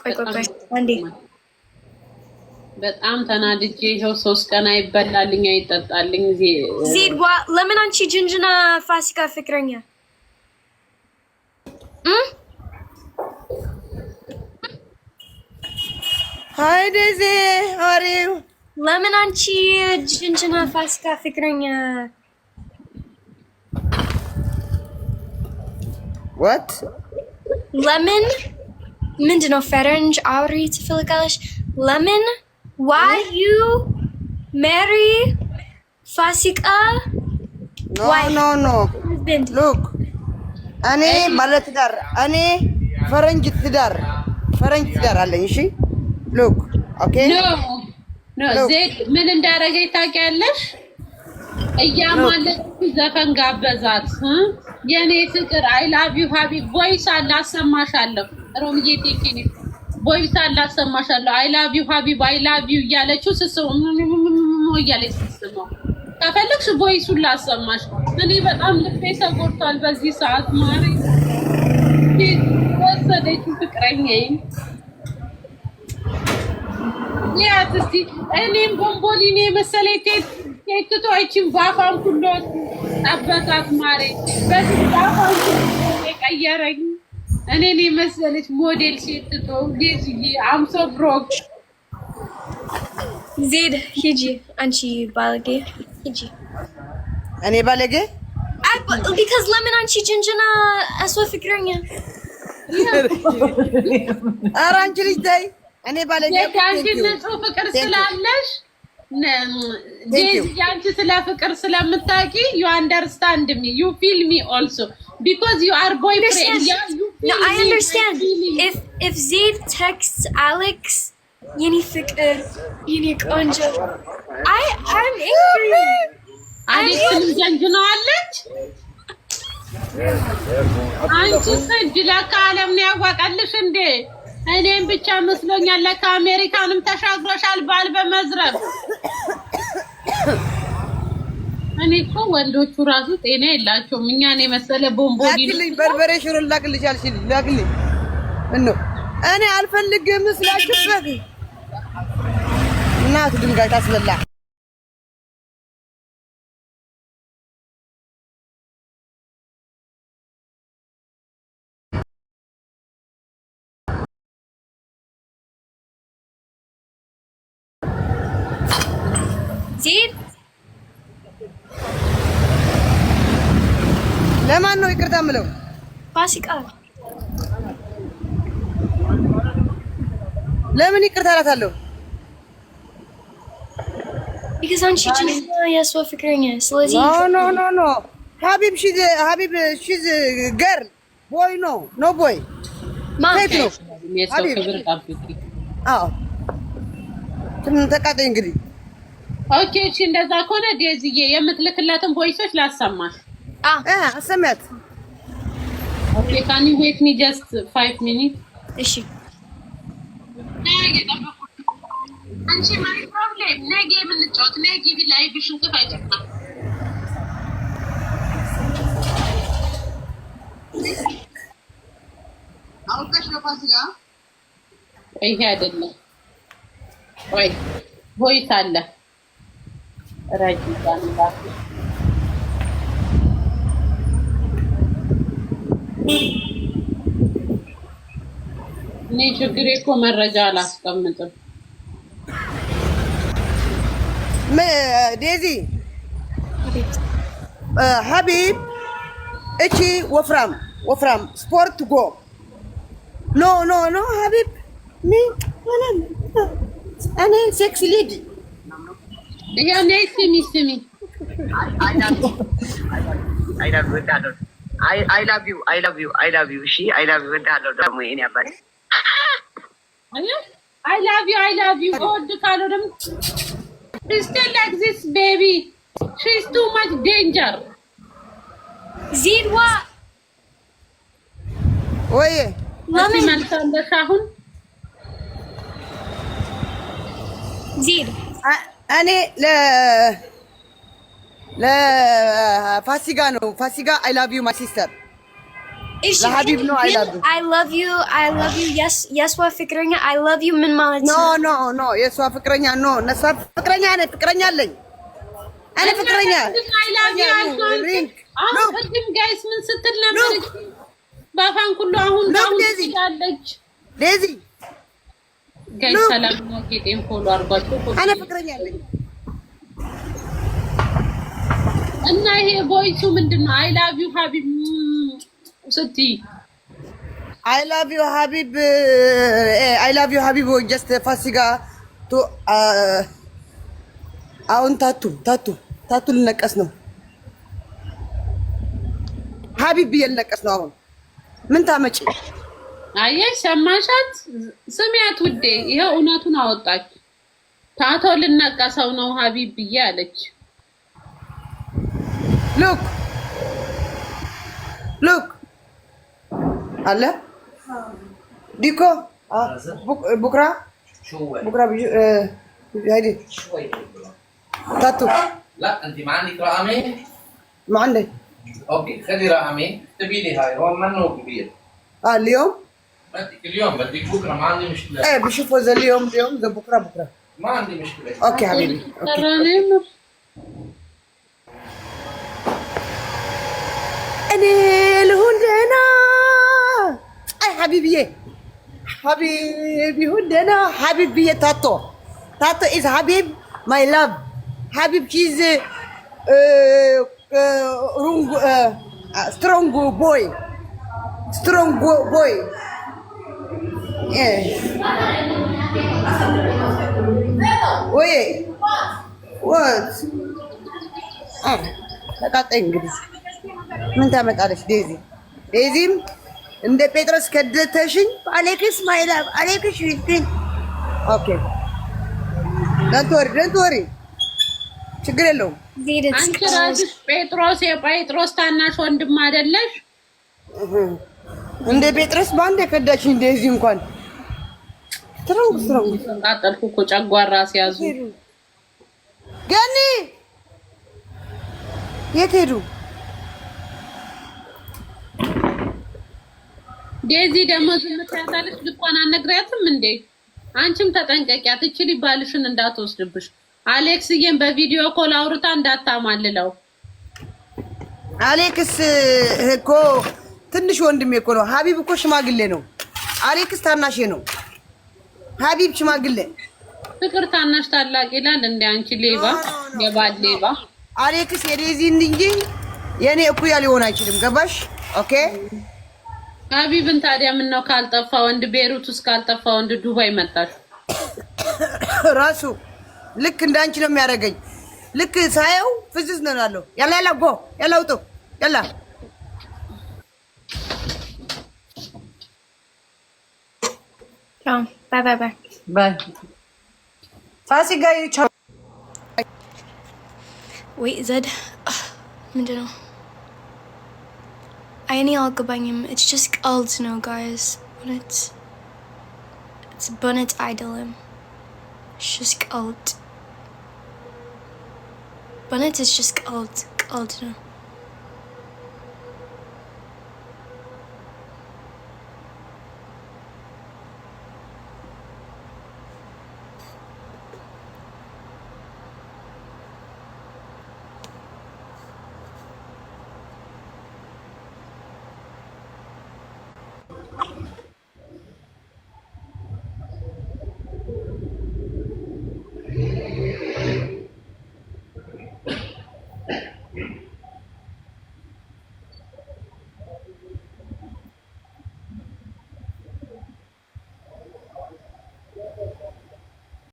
ቆይ አንዴ በጣም ተናድጄ ይኸው 3 ቀን አይበላልኝ አይጠጣልኝ ዜድ ለምን አንቺ ጅንጅና ፋሲካ ፍቅረኛ Hi Daisy, how are you? ለምን አንቺ ጅንጅና ፋሲካ ፍቅረኛ What? ለምን ምንድነው ፈረንጅ አውሪ ትፈልጋለሽ ለምን why you marry ፋሲካ No. Look, እኔ ባለትዳር እኔ ፈረንጅ ትዳር አለኝ እሺ Look, okay? No, ዜድ ምን እንዳደረገኝ ታውቂያለሽ? እያማለች ዘፈን ጋበዛት የኔ ፍቅር I love you ሀቢብ ቮይስ አላሰማሻለሁ ሮምዬ ቴኪኒ ቮይስ አላሰማሻለሁ I love you ሀቢብ I love you እያለችው ስስመው እያለች ስስመው ከፈለግሽ ቮይሱን ላሰማሽ እኔ በጣም ልቤ ተጎድቷል በዚህ ሰዓት ማሪ ወሰደች ፍቅረኛዬን ያትስቲ እኔም ቦምቦሊኔ መሰለኝ ቴክቶይችን ባፋን ሁሉ አባታት ማሬ በዚህ ባፋን የቀየረኝ እኔ መሰለች ሞዴል ሴትቶ ዲጂ አምሶ ብሮክ ዜድ ሂጂ አንቺ ባለጌ ሂጂ እኔ ባለጌ because ለምን አንቺ ጅንጅና አስወ ፍቅረኛ ኧረ አንቺ ልጅ ተይ እኔ ባለጌ አንቺ ንጹህ ፍቅር ስላለሽ አንቺ ስለ ፍቅር ስለምታውቂ you understand me you feel me also because you are boyfriend yeah you feel no I understand if Zaid texts Alex የኔ ፍቅር የኔ ቆንጆ I'm angry አሌክስን ጀንጅነዋለች አንቺ ሰጅላ ከዓለም ነው ያዋቀልሽ እንዴ እኔም ብቻ መስሎኛል ለአሜሪካንም ተሻግሮሻል ባል በመዝረብ እኔ እኮ ወንዶቹ ራሱ ጤና የላቸውም እኛን የመሰለ ቦምቦዲ ላክልኝ በርበሬ ሽሮ ላክልሽ አልሽኝ ላክልኝ እኔ አልፈልግም ስላችሁበት እናት ድንጋይ ታስበላ ዜድ ለማን ነው ይቅርታ የምለው? ፋሲካ ለምን ይቅርታ እላታለሁ? because አንቺ ጅንጅና የእሷ ፍቅረኛ ስለዚህ no ሀቢብ she's girl boy no boy ሴት ነው ሀቢብ አዎ ተቃጠኝ እንግዲህ ኦኬ እሺ እንደዛ ከሆነ ዴዚዬ የምትልክላትን ቮይሶች ላሰማሽ አሰማት ኦኬ can you wait me just 5 minutes እሺ አንቺ ማይ ፕሮብሌም ነገ የምንጫወት ነገ ቢላይ ቢሽን ከፋይጭና አውቀሽ ነው ፋሲካ ይሄ አይደለም ወይ ቮይስ አለ ራጂታ ነው እኔ ችግሬ እኮ መረጃ አላስቀምጥም ዴዚ ሀቢብ እቺ ወፍራም ስፖርት ጎ ኖ ሀቢብ እኔ ሴክስ ሌዲ ይሄ ነይ ስሚ I love you እሺ I love you እንዳለው ደግሞ የኔ አባት I love you God ካለው ደግሞ Stay like this baby she's too much danger ዚድዋ ወይ ለምን መልሳለሽ አሁን ዚድ እኔ ለፋሲካ ነው ፋሲካ I love you my sister ለሀቢብ ነው አይላሉ I love you yes የሷ ፍቅረኛ I love you ምን ማለት ነው? ኖ የሷ ፍቅረኛ ኖ ነሷ ፍቅረኛ ነኝ ፍቅረኛ አለኝ እኔ ፍቅረኛ I love you አሁን ቅድም ጋይስ ምን ስትል ነበር? በአፋን ሁሉ አሁን ያለች ዴዚ ጋይስ ሰላም ነው። ጌጤን ፎሎ አድርጓቸው እኔ ፍቅረኛ አለኝ እና ይሄ ቮይሱ ምንድነው? I love you ሀቢብ ስትይ I love you ሀቢብ just ፋሲካ ቱ አሁን ታቱ ልነቀስ ነው ሀቢብ ልነቀስ ነው አሁን ምን ታመጪ? አየሽ ሰማሻት? ስሚያት ውዴ ይሄው እውነቱን አወጣች። ታቶ ልነቀሰው ነው ሀቢብ ብዬ አለች። ሉክ አለ ዲኮ ቡክራ هيدي تاتو لا انت ما عندك رقمي؟ ما عندي اوكي خذي رقمي اكتبي لي هاي هون منه كبير اليوم بدك اليوم بدك بكره ما عندي مشكله ايه بشوفوا اذا اليوم اذا بكره ما عندي مشكله اوكي حبيبي انا الهندنا اي حبيبي هندنا حبيبي تاتو is حبيب my love حبيب she's strong boy yeah wait what ተቃጣይ እንግዲህ ምን ታመጣለች ዴዚም እንደ ጴጥሮስ ከደተሽኝ አሌክስ ማይላብ አሌክስ ይስኝ ኦኬ don't worry ችግር የለውም አንቺ ራስሽ የጴጥሮስ ታናሽ ወንድም አይደለሽ እንደ ጴጥሮስ ባንዴ ከዳችኝ እንደዚህ እንኳን ትረንጉ አጣጣልኩ እኮ ጨጓራ ሲያዙ ገኒ የት ሄዱ? ዴዚ ደግሞ ዝምታታለች ልኳን አነግሪያትም እንዴ? አንቺም ተጠንቀቂያት እቺ ባልሽን እንዳትወስድብሽ። አሌክስዬን በቪዲዮ ኮል አውርታ እንዳታማልለው። አሌክስ እኮ ትንሽ ወንድሜ እኮ ነው። ሀቢብ እኮ ሽማግሌ ነው። አሌክስ ታናሽ ነው። ሀቢብ ሽማግሌ ፍቅር ታናሽ ታላቅ ይላል እንዴ? አንቺ ሌባ የባል ሌባ። አሌክስ የዴዚ እንጂ የኔ እኩያ ሊሆን አይችልም። ገባሽ? ኦኬ ሀቢብን ታዲያ ምን ነው ካልጠፋ ወንድ ቤሩት ውስጥ ካልጠፋ ወንድ ዱባይ መጣሽ? ራሱ ልክ እንዳንቺ ነው የሚያደርገኝ። ልክ ሳየው ፍዝዝ ነው ያለው። ያላ ጎ ያላ ውጡ ያላ Bye. ፋሲካ ይቻው Wait, Zed. ምንድነው? አይኔ አልገባኝም. It's just ቀልድ ነው guys. It's በእውነት አይደለም. It's just ቀልድ. በእውነት it's just ቀልድ ነው.